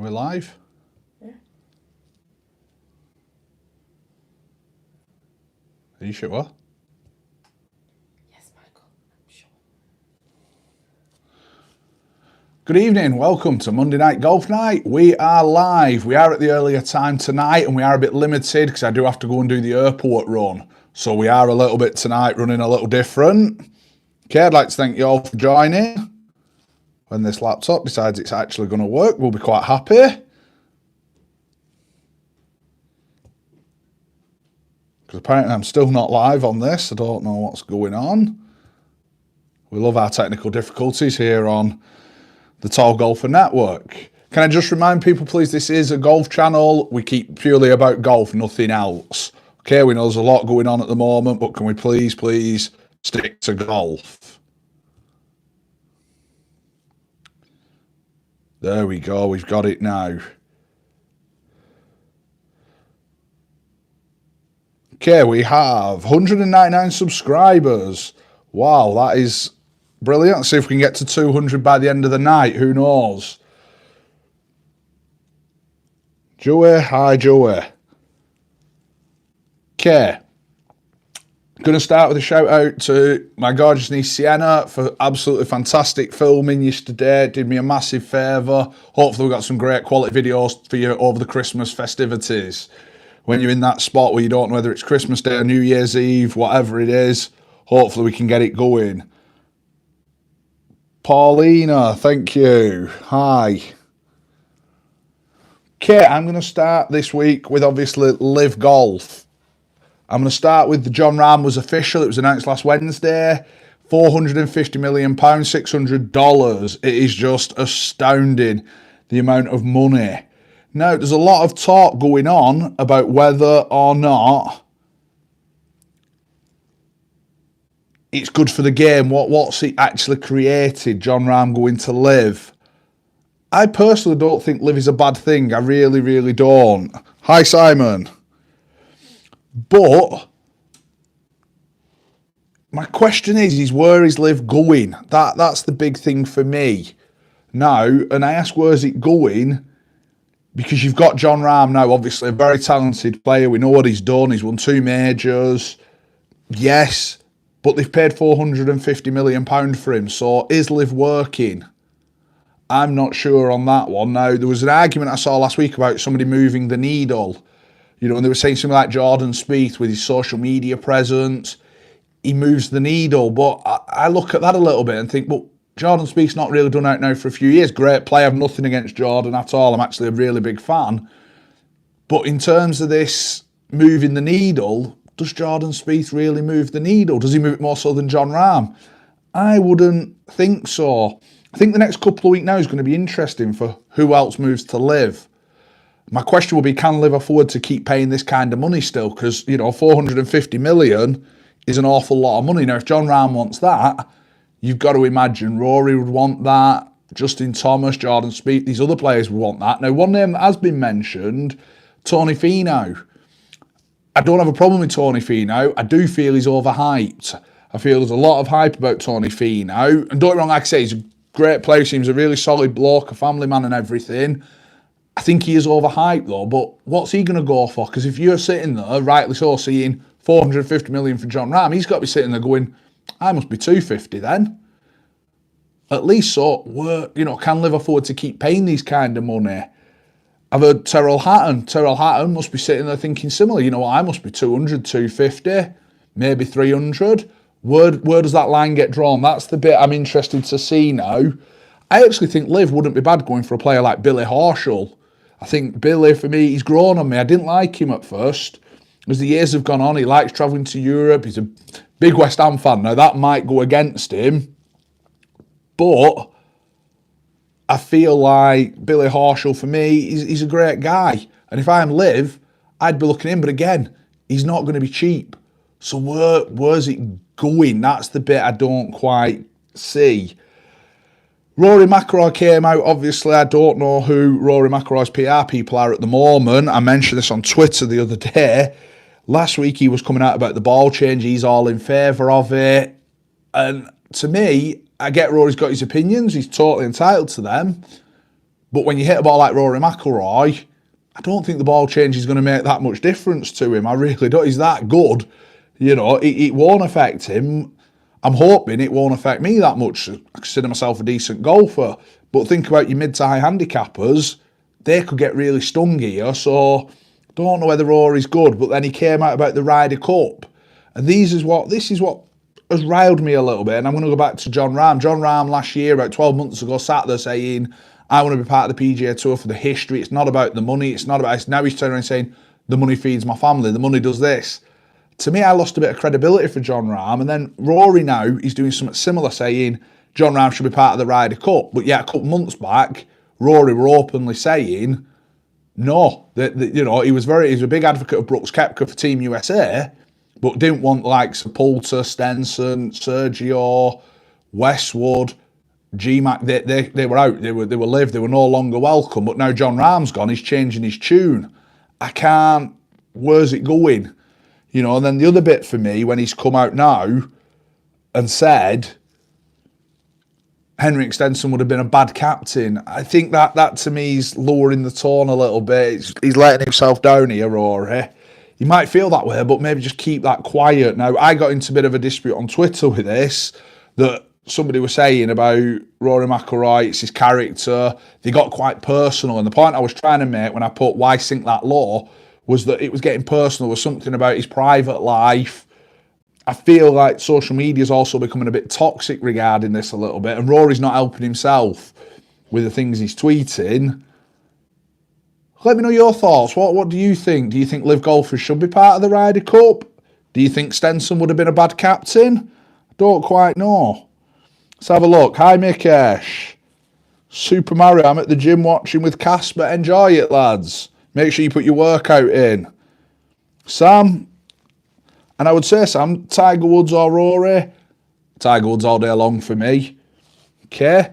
Are we live? Yeah. Are you sure? Yes, Michael, I'm sure. Good evening, welcome to Monday Night Golf Night. We are live. We are at the earlier time tonight and we are a bit limited because I do have to go and do the airport run. So we are a little bit tonight running a little different. Okay, I'd like to thank you all for joining. When this laptop decides it's actually going to work, we'll be quite happy. Because apparently I'm still not live on this. I don't know what's going on. We love our technical difficulties here on the Tall Golfer Network. Can I just remind people, please, this is a golf channel. We keep purely about golf, nothing else. Okay, we know there's a lot going on at the moment, but can we please stick to golf? There we go, we've got it now. Okay, we have 199 subscribers. Wow, that is brilliant. Let's see if we can get to 200 by the end of the night. Who knows? Joey, hi Joey. Okay. Going to start with a shout out to my gorgeous niece Sienna for absolutely fantastic filming yesterday. Did me a massive favour. Hopefully we got some great quality videos for you over the Christmas festivities. When you're in that spot where you don't know whether it's Christmas Day or New Year's Eve, whatever it is, hopefully we can get it going. Paulina, thank you. Hi. Okay, I'm going to start this week with obviously Live Golf. I'm going to start with the Jon Rahm was official. It was announced last Wednesday. £450 million, $600. It is just astounding, the amount of money. Now, there's a lot of talk going on about whether or not it's good for the game. What's it actually created, Jon Rahm going to Live? I personally don't think Live is a bad thing. I really don't. Hi, Simon. But my question is where is Liv going? That's the big thing for me now. And I ask, where's it going? Because you've got Jon Rahm now, obviously a very talented player. We know what he's done. He's won 2 majors. Yes, but they've paid £450 million for him. So is Liv working? I'm not sure on that one. Now, there was an argument I saw last week about somebody moving the needle. You know, and they were saying something like Jordan Spieth with his social media presence, he moves the needle. But I look at that a little bit and think, well, Jordan Spieth's not really done out now for a few years. Great player, I have nothing against Jordan at all. I'm actually a really big fan. But in terms of this moving the needle, does Jordan Spieth really move the needle? Does he move it more so than Jon Rahm? I wouldn't think so. I think the next couple of weeks now is going to be interesting for who else moves to Live. My question will be, can Liv afford to keep paying this kind of money still? Because, you know, 450 million is an awful lot of money. Now, if Jon Rahm wants that, you've got to imagine Rory would want that, Justin Thomas, Jordan Spieth, these other players would want that. Now, one name that has been mentioned, Tony Finau. I don't have a problem with Tony Finau. I do feel he's overhyped. I feel there's a lot of hype about Tony Finau. And don't get me wrong, like I say, he's a great player, seems a really solid bloke, a family man and everything. I think he is overhyped though, but what's he going to go for? Because if you're sitting there, rightly so, seeing 450 million for Jon Rahm, he's got to be sitting there going, I must be 250 then. At least so, you know, can Liv afford to keep paying these kind of money? I've heard Terrell Hatton must be sitting there thinking similar. You know what, I must be 200, 250, maybe 300. Where does that line get drawn? That's the bit I'm interested to see now. I actually think Liv wouldn't be bad going for a player like Billy Horschel. I think Billy, for me, he's grown on me. I didn't like him at first. As the years have gone on, he likes travelling to Europe. He's a big West Ham fan. Now, that might go against him. But I feel like Billy Horschel, for me, he's a great guy. And if I'm Liv, I'd be looking at him. But again, he's not going to be cheap. So where's it going? That's the bit I don't quite see. Rory McIlroy came out. Obviously, I don't know who Rory McIlroy's PR people are at the moment. I mentioned this on Twitter the other day. Last week, he was coming out about the ball change. He's all in favour of it. And to me, I get Rory's got his opinions. He's totally entitled to them. But when you hit a ball like Rory McIlroy, I don't think the ball change is going to make that much difference to him. I really don't. He's that good. It won't affect him. I'm hoping it won't affect me that much. I consider myself a decent golfer. But think about your mid to high handicappers. They could get really stung here. So don't know whether Rory's good. But then he came out about the Ryder Cup. And this is what has riled me a little bit. And I'm going to go back to Jon Rahm. Jon Rahm last year, about 12 months ago, sat there saying, I want to be part of the PGA Tour for the history. It's not about the money. It's not about... Now he's turning around saying, the money feeds my family. The money does this. To me, I lost a bit of credibility for Jon Rahm. And then Rory now, he's doing something similar, saying Jon Rahm should be part of the Ryder Cup. But yeah, a couple months back, Rory were openly saying, no. He was a big advocate of Brooks Koepka for Team USA, but didn't want like Poulter, Stenson, Sergio, Westwood, GMAC. They were out. They were live. They were no longer welcome. But now Jon Rahm's gone. He's changing his tune. I can't. Where's it going? And then the other bit for me, when he's come out now and said Henrik Stenson would have been a bad captain, I think that to me is lowering the tone a little bit. He's letting himself down here, Rory. You might feel that way, but maybe just keep that quiet. Now, I got into a bit of a dispute on Twitter with this, that somebody was saying about Rory McIlroy, it's his character. They got quite personal. And the point I was trying to make when I put why sink that low was that it was getting personal, was something about his private life. I feel like social media is also becoming a bit toxic regarding this a little bit, and Rory's not helping himself with the things he's tweeting. Let me know your thoughts. What do you think? Do you think live golfers should be part of the Ryder Cup? Do you think Stenson would have been a bad captain? I don't quite know. Let's have a look. Hi, Mikesh. Super Mario, I'm at the gym watching with Casper. Enjoy it, lads. Make sure you put your workout in. Sam, and I would say, Sam, Tiger Woods or Rory? Tiger Woods all day long for me. Okay.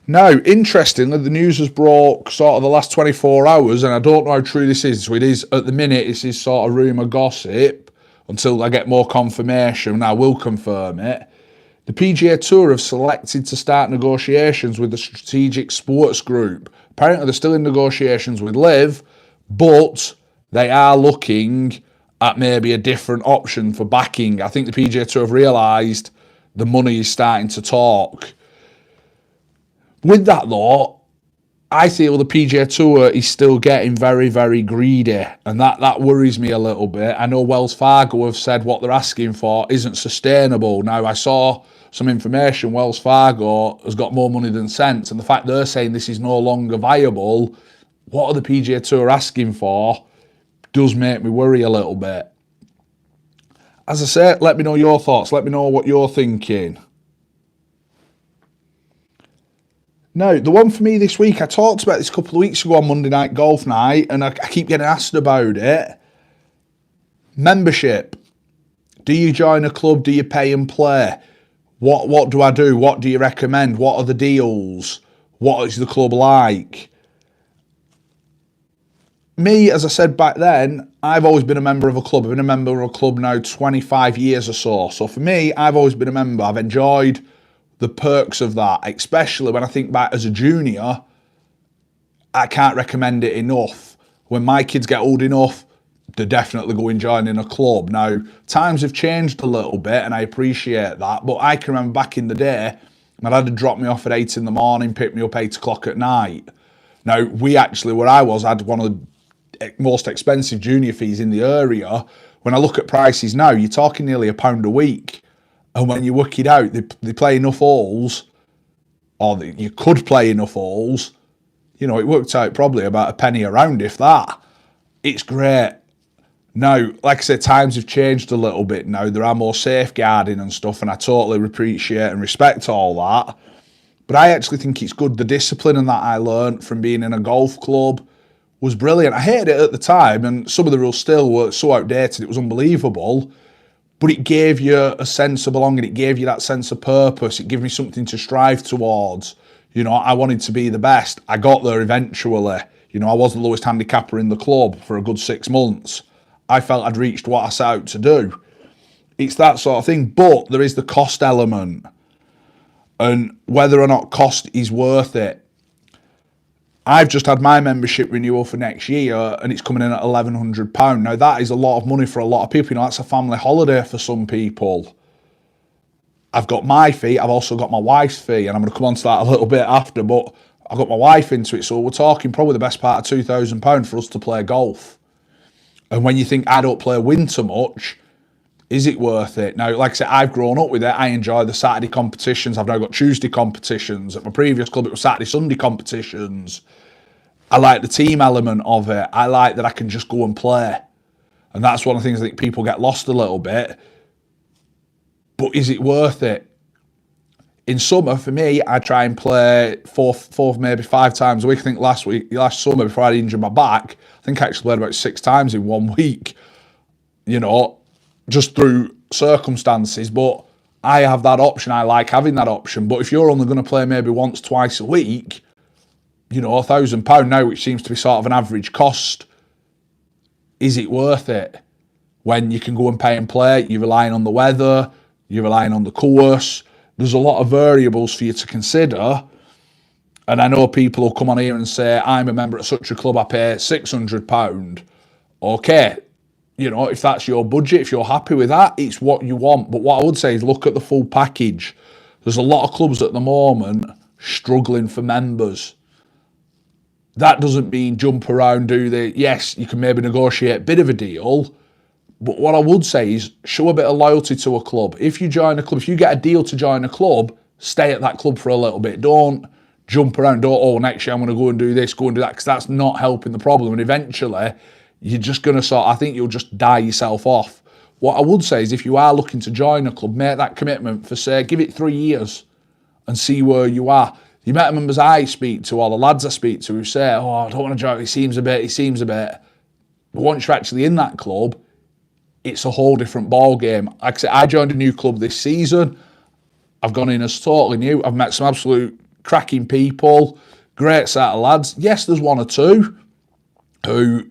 Now, interestingly, the news has broke sort of the last 24 hours, and I don't know how true this is. So it is, at the minute, it's this sort of rumour gossip until I get more confirmation, and I will confirm it. The PGA Tour have selected to start negotiations with the Strategic Sports Group. Apparently, they're still in negotiations with LIV, but they are looking at maybe a different option for backing. I think the PGA Tour have realised the money is starting to talk. With that, though, I feel the PGA Tour is still getting very, very greedy, and that worries me a little bit. I know Wells Fargo have said what they're asking for isn't sustainable. Now, I saw some information. Wells Fargo has got more money than sense, and the fact they're saying this is no longer viable, what are the PGA Tour asking for, does make me worry a little bit. As I say, let me know your thoughts. Let me know what you're thinking. Now, the one for me this week, I talked about this a couple of weeks ago on Monday Night Golf Night, and I keep getting asked about it. Membership. Do you join a club? Do you pay and play? What do I do? What do you recommend? What are the deals? What is the club like? Me, as I said back then, I've always been a member of a club. I've been a member of a club now 25 years or so. So for me, I've always been a member. I've enjoyed the perks of that, especially when I think back as a junior. I can't recommend it enough. When my kids get old enough, they're definitely going joining a club. Now, times have changed a little bit, and I appreciate that, but I can remember back in the day, my dad had dropped me off at 8 in the morning, picked me up 8 o'clock at night. Now, we actually, where I was, had one of the most expensive junior fees in the area. When I look at prices now, you're talking nearly £1 a week. And when you work it out, they play enough holes, or you could play enough holes, it worked out probably about a penny a round, if that. It's great. Now, like I said, times have changed a little bit now. There are more safeguarding and stuff, and I totally appreciate and respect all that. But I actually think it's good. The discipline and that I learned from being in a golf club was brilliant. I hated it at the time, and some of the rules still were so outdated, it was unbelievable. But it gave you a sense of belonging. It gave you that sense of purpose. It gave me something to strive towards. I wanted to be the best. I got there eventually. I was the lowest handicapper in the club for a good 6 months. I felt I'd reached what I set out to do. It's that sort of thing. But there is the cost element. And whether or not cost is worth it. I've just had my membership renewal for next year and it's coming in at £1,100. Now, that is a lot of money for a lot of people. You know, that's a family holiday for some people. I've got my fee. I've also got my wife's fee, and I'm going to come on to that a little bit after, but I've got my wife into it. So we're talking probably the best part of £2,000 for us to play golf. And when you think I don't play winter much, is it worth it? Now, like I said, I've grown up with it. I enjoy the Saturday competitions. I've now got Tuesday competitions. At my previous club, it was Saturday, Sunday competitions. I like the team element of it. I like that I can just go and play. And that's one of the things I think people get lost a little bit. But is it worth it? In summer, for me, I try and play four, maybe 5 times a week. I think last summer, before I injured my back, I think I actually played about 6 times in 1 week. You know, just through circumstances, but I have that option. I like having that option. But if you're only going to play maybe once, twice a week, you know, £1,000 now, which seems to be sort of an average cost, is it worth it? When you can go and pay and play, you're relying on the weather, you're relying on the course. There's a lot of variables for you to consider. And I know people will come on here and say, I'm a member at such a club, I pay £600. Okay. You know, if that's your budget, if you're happy with that, it's what you want. But what I would say is look at the full package. There's a lot of clubs at the moment struggling for members. That doesn't mean jump around, yes, you can maybe negotiate a bit of a deal. But what I would say is show a bit of loyalty to a club. If you join a club, if you get a deal to join a club, stay at that club for a little bit. Don't jump around. Next year I'm going to go and do this, go and do that, because that's not helping the problem. And eventually, you're just going to I think you'll just die yourself off. What I would say is if you are looking to join a club, make that commitment for, say, give it 3 years and see where you are. The amount of members I speak to, or the lads I speak to who say, I don't want to join, it seems a bit. But once you're actually in that club, it's a whole different ball game. Like I said, I joined a new club this season. I've gone in as totally new. I've met some absolute cracking people, great set of lads. Yes, there's 1 or 2 who,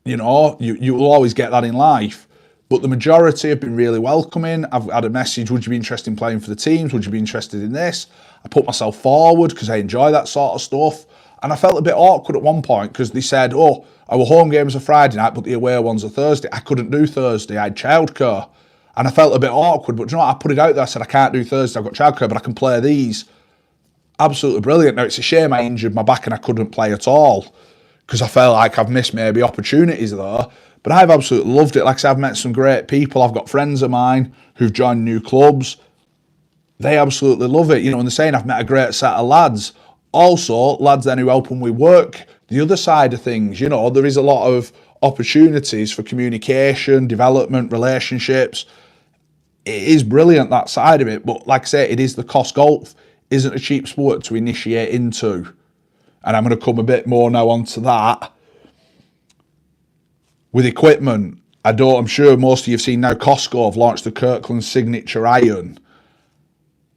you know, you will always get that in life. But the majority have been really welcoming. I've had a message, would you be interested in playing for the teams? Would you be interested in this? I put myself forward because I enjoy that sort of stuff. And I felt a bit awkward at one point because they said, our home games are Friday night, but the away ones are Thursday. I couldn't do Thursday. I had childcare. And I felt a bit awkward. But you know what? I put it out there. I said, I can't do Thursday. I've got childcare, but I can play these. Absolutely brilliant. Now, it's a shame I injured my back and I couldn't play at all, because I felt like I've missed maybe opportunities there. But I've absolutely loved it. Like I said, I've met some great people. I've got friends of mine who've joined new clubs. They absolutely love it. You know, and they're saying I've met a great set of lads. Also, lads then who help them with work. The other side of things, you know, there is a lot of opportunities for communication, development, relationships. It is brilliant, that side of it. But like I say, it is the cost. Golf isn't a cheap sport to initiate into. And I'm going to come a bit more now onto that. With equipment, I'm sure most of you have seen now Costco have launched the Kirkland Signature Iron.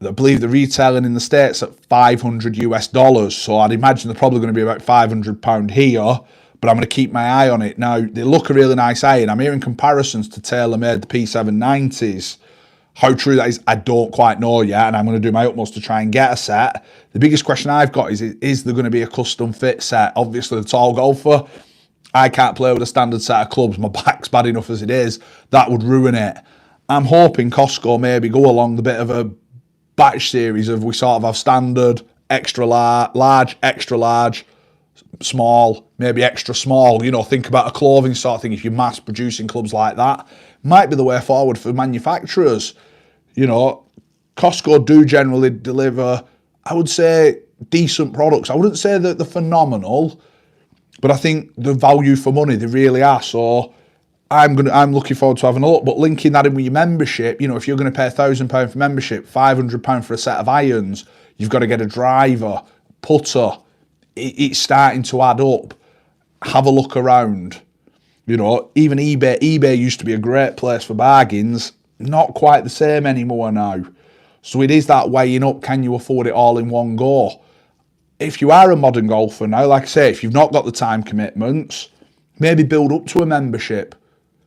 I believe they're retailing in the States at $500 US. So I'd imagine they're probably going to be about £500 here, but I'm going to keep my eye on it. Now, they look a really nice iron. I'm hearing comparisons to TaylorMade, the P790s. How true that is, I don't quite know yet, and I'm going to do my utmost to try and get a set. The biggest question I've got is there going to be a custom fit set? Obviously, the tall golfer, I can't play with a standard set of clubs. My back's bad enough as it is. That would ruin it. I'm hoping Costco maybe go along the bit of a batch series of we sort of have standard, extra large, extra large, small, maybe extra small. You know, think about a clothing sort of thing. If you're mass producing clubs like that, might be the way forward for manufacturers. You know, Costco do generally deliver, I would say, decent products. I wouldn't say that they're phenomenal, but I think the value for money, they really are. So I'm looking forward to having a look. But linking that in with your membership, you know, if you're going to pay £1,000 for membership, £500 for a set of irons, you've got to get a driver, putter. It's starting to add up. Have a look around. You know, even eBay. eBay used to be a great place for bargains. Not quite the same anymore now. So it is that weighing up. Can you afford it all in one go? If you are a modern golfer now, like I say, if you've not got the time commitments, maybe build up to a membership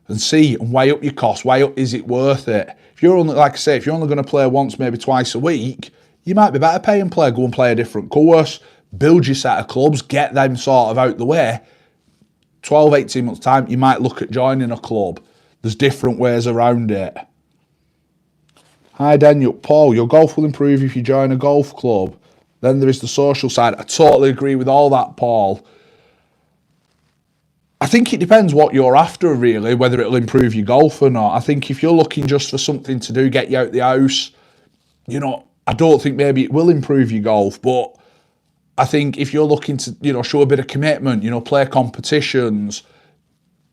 and see and weigh up your costs. Weigh up, is it worth it? If you're only, like I say, if you're only going to play once, maybe twice a week, you might be better pay and play. Go and play a different course. build your set of clubs, get them sort of out the way. 12, 18 months time, you might look at joining a club. There's different ways around it. Hi Daniel, Paul, your golf will improve if you join a golf club. Then there is the social side. I totally agree with all that, Paul. I think it depends what you're after, really, whether it'll improve your golf or not. I think if you're looking just for something to do, get you out the house, you know, I don't think maybe it will improve your golf, but I think if you're looking to, you know, show a bit of commitment, you know, play competitions,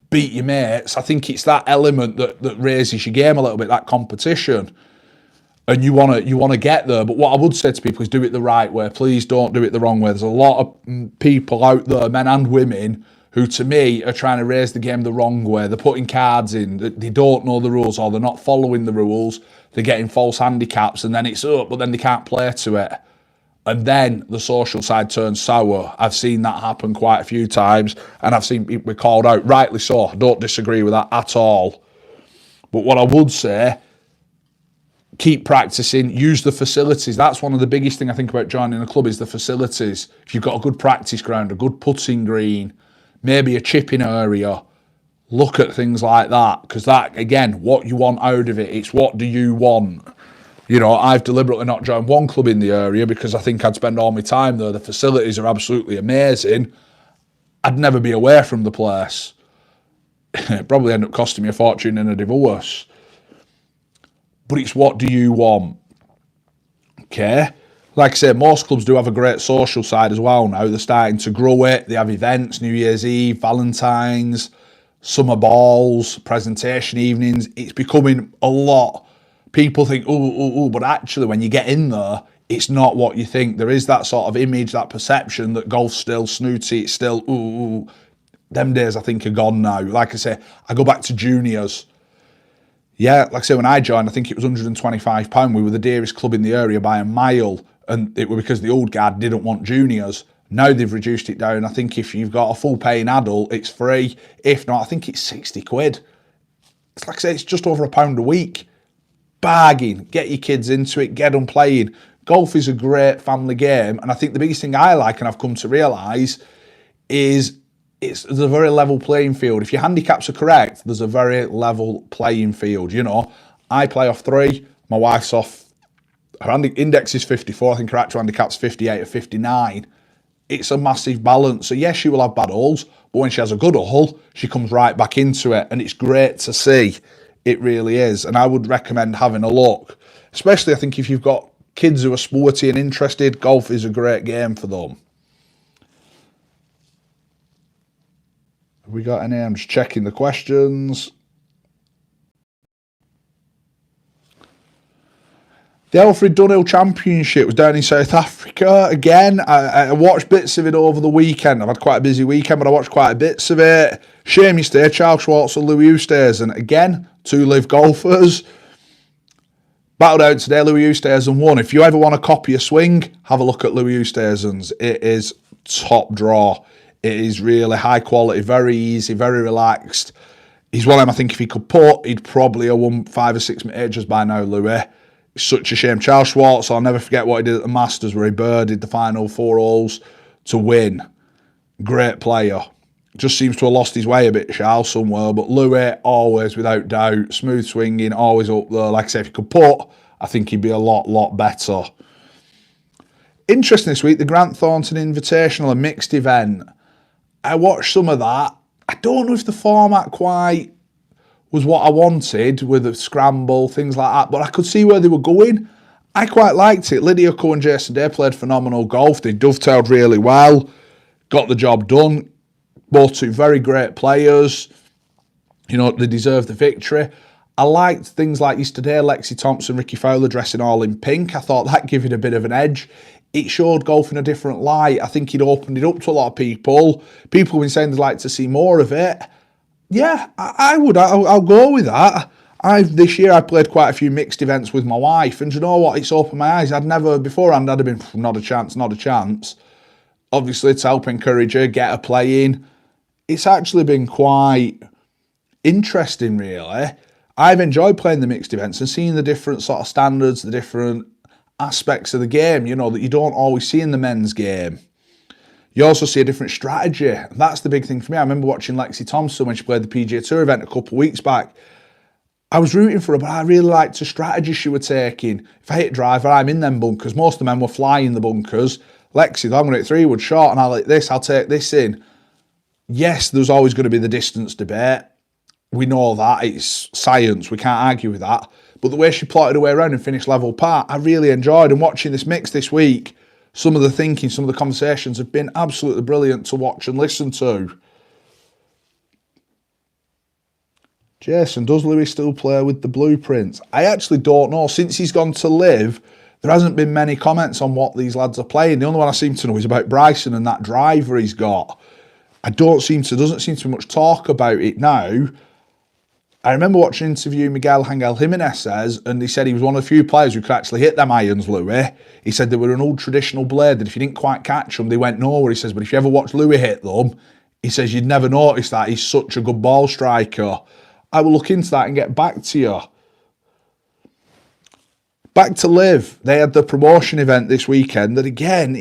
beat your mates, I think it's that element that raises your game a little bit, that competition. And you want to get there. But what I would say to people is do it the right way. Please don't do it the wrong way. There's a lot of people out there, men and women, who to me are trying to raise the game the wrong way. They're putting cards in, they don't know the rules, or they're not following the rules. They're getting false handicaps, and then it's up, but then they can't play to it. And then the social side turns sour. I've seen that happen quite a few times, and I've seen people called out, rightly so. I don't disagree with that at all. But what I would say, keep practicing, use the facilities. That's one of the biggest things I think about joining a club is the facilities. If you've got a good practice ground, a good putting green, maybe a chipping area, look at things like that, because that, again, what you want out of it, it's what do you want. You know, I've deliberately not joined one club in the area because I think I'd spend all my time there. The facilities are absolutely amazing. I'd never be away from the place. It'd probably end up costing me a fortune in a divorce. But it's what do you want? Okay? Like I say, most clubs do have a great social side as well now. They're starting to grow it. They have events, New Year's Eve, Valentine's, summer balls, presentation evenings. It's becoming a lot. People think, but actually when you get in there, it's not what you think. There is that sort of image, that perception that golf's still snooty, it's still, Them days I think are gone now. Like I say, I go back to juniors. Yeah, like I say, when I joined, I think it was £125. We were the dearest club in the area by a mile, and it was because the old guard didn't want juniors. Now they've reduced it down. I think if you've got a full paying adult, it's free. If not, I think it's 60 quid. It's like I say, it's just over £1 a week. Bargain. Get your kids into it, get them playing. Golf is a great family game, and I think the biggest thing I like, and I've come to realise, is there's a very level playing field. If your handicaps are correct, there's a very level playing field. You know, I play off 3, my wife's off, her index is 54, I think her actual handicap's 58 or 59. It's a massive balance. So yes, she will have bad holes, but when she has a good hole, she comes right back into it, and it's great to see. It really is. And I would recommend having a look, especially I think if you've got kids who are sporty and interested, golf is a great game for them. Have we got any? I'm just checking the questions. The Alfred Dunhill Championship was down in South Africa. Again, I watched bits of it over the weekend. I've had quite a busy weekend, but I watched quite a bits of it. Shame you stay, Charles Schwartz and Louis Oosthuizen. Again, 2 live golfers. Battled out today, Louis Oosthuizen won. If you ever want to copy a swing, have a look at Louis Oosthuizen's. It is top draw. It is really high quality, very easy, very relaxed. He's one of them, I think if he could putt, he'd probably have won 5 or 6 majors by now, Louis. It's such a shame. Charles Schwartz, I'll never forget what he did at the Masters where he birdied the final 4 holes to win. Great player. Just seems to have lost his way a bit, Charles, somewhere. But Louis, always, without doubt, smooth swinging, always up there. Like I say, if he could putt, I think he'd be a lot better. Interesting this week, the Grant Thornton Invitational, a mixed event. I watched some of that. I don't know if the format quite was what I wanted with the scramble, things like that, but I could see where they were going. I quite liked it. Lydia Ko and Jason Day played phenomenal golf. They dovetailed really well, got the job done. Both 2 very great players. You know, they deserved the victory. I liked things like yesterday, Lexi Thompson, Ricky Fowler dressing all in pink. I thought that gave it a bit of an edge. It showed golf in a different light. I think it opened it up to a lot of people. People have been saying they'd like to see more of it. Yeah, I would. I'll go with that. This year I played quite a few mixed events with my wife, and you know what? It's opened my eyes. I'd never, beforehand, I'd have been, not a chance. Obviously, to help encourage her, get her playing. It's actually been quite interesting, really. I've enjoyed playing the mixed events and seeing the different sort of standards, the different aspects of the game, you know, that you don't always see in the men's game. You also see a different strategy. And that's the big thing for me. I remember watching Lexi Thompson when she played the PGA Tour event a couple of weeks back. I was rooting for her, but I really liked the strategy she was taking. If I hit driver, I'm in them bunkers. Most of the men were flying the bunkers. Lexi, I'm going to hit 3-wood short, and I'll hit this, I'll take this in. Yes, there's always going to be the distance debate. We know that. It's science. We can't argue with that. But the way she plotted her way around and finished level par, I really enjoyed. And watching this mix this week, some of the thinking, some of the conversations have been absolutely brilliant to watch and listen to. Jason, does Louis still play with the blueprints? I actually don't know. Since he's gone to live, there hasn't been many comments on what these lads are playing. The only one I seem to know is about Bryson and that driver he's got. Doesn't seem to be much talk about it now. I remember watching an interview Miguel Angel Jimenez says, and he said he was one of the few players who could actually hit them irons, Louis. He said they were an old traditional blade, that if you didn't quite catch them, they went nowhere. He says, but if you ever watched Louis hit them, he says you'd never notice that. He's such a good ball striker. I will look into that and get back to you. Back to Liv. They had the promotion event this weekend, and again,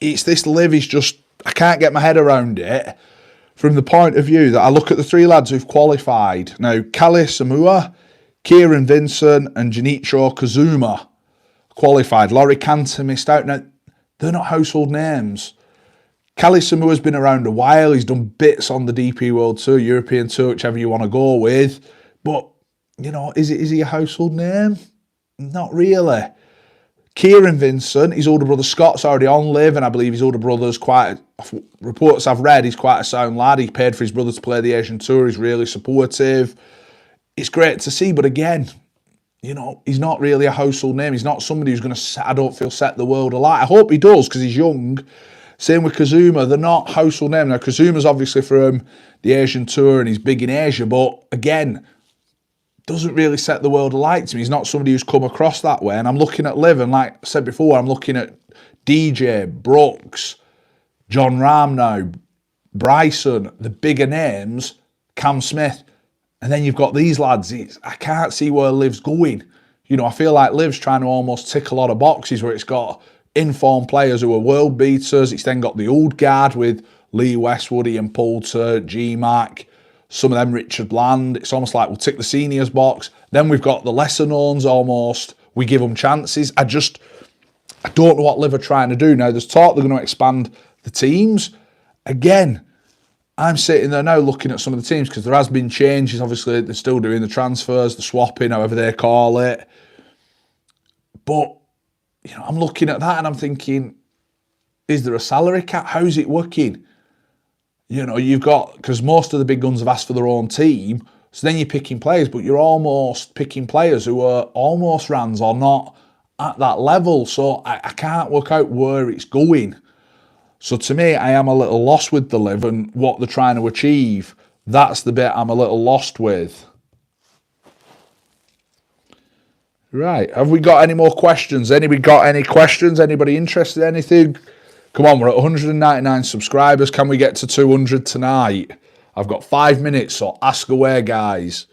it's this Liv is just, I can't get my head around it. From the point of view that I look at the three lads who've qualified. Now, Kali Samua, Kieran Vincent and Junicho Kazuma qualified. Laurie Cantor missed out. Now, they're not household names. Kali Samua's been around a while. He's done bits on the DP World Tour, European Tour, whichever you want to go with. But, you know, is he a household name? Not really. Kieran Vincent, his older brother Scott's already on Liv, and I believe his older brother's reports I've read, he's quite a sound lad. He paid for his brother to play the Asian Tour. He's really supportive. It's great to see, but again, you know, he's not really a household name. He's not somebody who's going to, I don't feel, set the world alight. I hope he does, because he's young. Same with Kazuma. They're not household name. Now, Kazuma's obviously from the Asian Tour, and he's big in Asia, but again, doesn't really set the world alight to me. He's not somebody who's come across that way. And I'm looking at Liv, and like I said before, I'm looking at DJ, Brooks, John Rahm now, Bryson, the bigger names, Cam Smith. And then you've got these lads. I can't see where Liv's going. You know, I feel like Liv's trying to almost tick a lot of boxes where it's got informed players who are world beaters. It's then got the old guard with Lee Westwood, Ian Poulter, G-Mac, some of them Richard Bland. It's almost like we'll tick the seniors box. Then we've got the lesser knowns almost. We give them chances. I don't know what Liv are trying to do. Now, there's talk they're going to expand the teams. Again, I'm sitting there now looking at some of the teams because there has been changes. Obviously, they're still doing the transfers, the swapping, however they call it. But, you know, I'm looking at that and I'm thinking, is there a salary cap? How's it working? You know, you've got, because most of the big guns have asked for their own team, so then you're picking players, but you're almost picking players who are almost Rans or not at that level. So I can't work out where it's going. So to me, I am a little lost with the Liv and what they're trying to achieve. That's the bit I'm a little lost with. Right, have we got any more questions? Anybody got any questions? Anybody interested in anything? Come on, we're at 199 subscribers. Can we get to 200 tonight? I've got 5 minutes, so ask away, guys.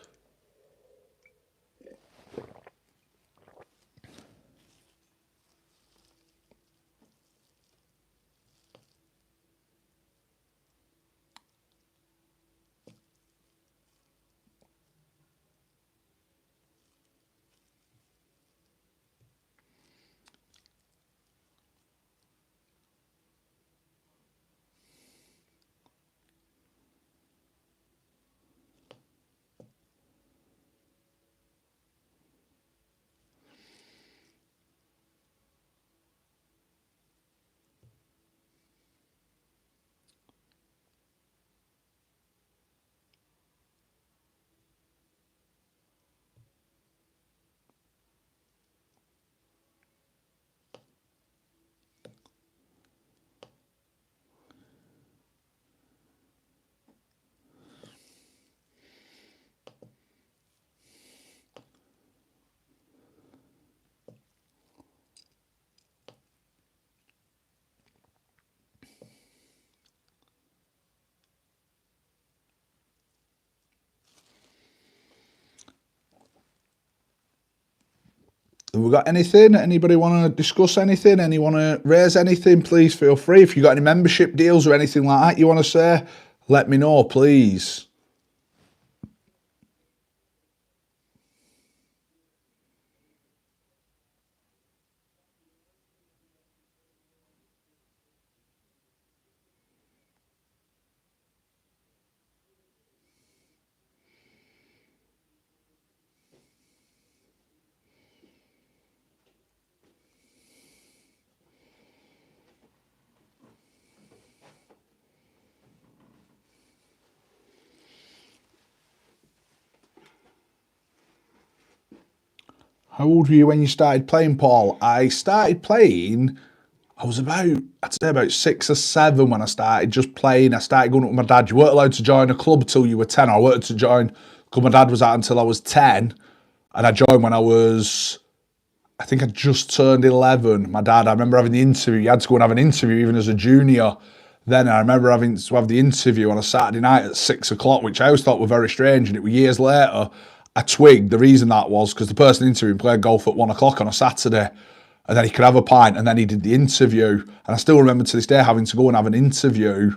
Have we got anything? Anybody want to discuss anything? Anyone want to raise anything? Please feel free. If you got any membership deals or anything like that you want to say, let me know, please. How old were you when you started playing, Paul? I started playing, I was I'd say about 6 or 7 when I started just playing. I started going up with my dad. You weren't allowed to join a club till you were 10. I wanted to join because my dad was out until I was 10. And I joined when I think I just turned 11. My dad, I remember having the interview. You had to go and have an interview even as a junior. Then I remember having to have the interview on a Saturday night at 6 o'clock, which I always thought were very strange. And it was years later, I twigged the reason that was because the person interviewing played golf at 1 o'clock on a Saturday. And then he could have a pint and then he did the interview. And I still remember to this day having to go and have an interview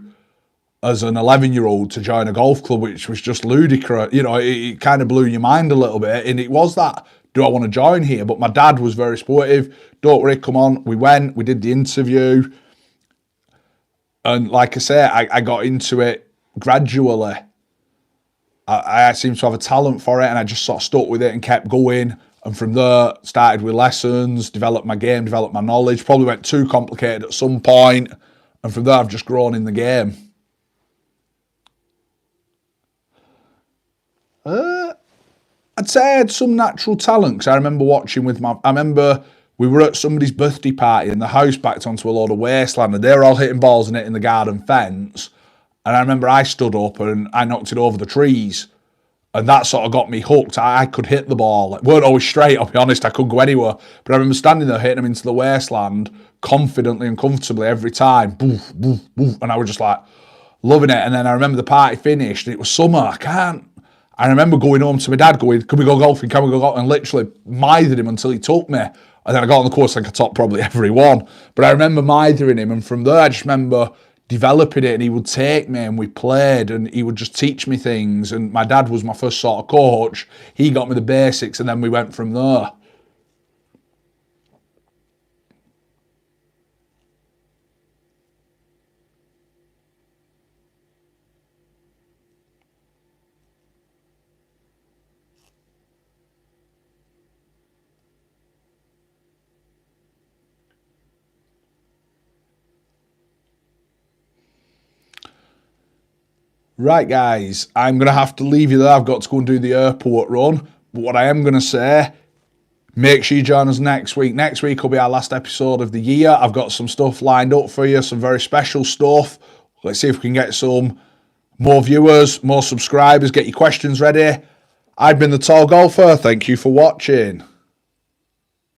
as an 11-year-old to join a golf club, which was just ludicrous. You know, it kind of blew your mind a little bit. And it was that, do I want to join here? But my dad was very supportive. Don't worry, come on. We went, we did the interview. And like I say, I got into it gradually. I seemed to have a talent for it and I just sort of stuck with it and kept going. And from there, started with lessons, developed my game, developed my knowledge. Probably went too complicated at some point. And from there, I've just grown in the game. I'd say I had some natural talent because I remember watching I remember we were at somebody's birthday party and the house backed onto a load of wasteland and they were all hitting balls in it in the garden fence. And I remember I stood up and I knocked it over the trees. And that sort of got me hooked. I could hit the ball. It weren't always straight, I'll be honest. I couldn't go anywhere. But I remember standing there hitting them into the wasteland confidently and comfortably every time. Boof, boof, boof. And I was just like loving it. And then I remember the party finished and it was summer. I remember going home to my dad going, can we go golfing? Can we go golfing? And literally mithered him until he took me. And then I got on the course, I think I topped probably every one. But I remember mithering him. And from there, I just remember developing it and he would take me and we played and he would just teach me things. And my dad was my first sort of coach. He got me the basics and then we went from there. Right, guys, I'm going to have to leave you there. I've got to go and do the airport run. But what I am going to say, make sure you join us next week. Next week will be our last episode of the year. I've got some stuff lined up for you, some very special stuff. Let's see if we can get some more viewers, more subscribers, get your questions ready. I've been the Tall Golfer. Thank you for watching.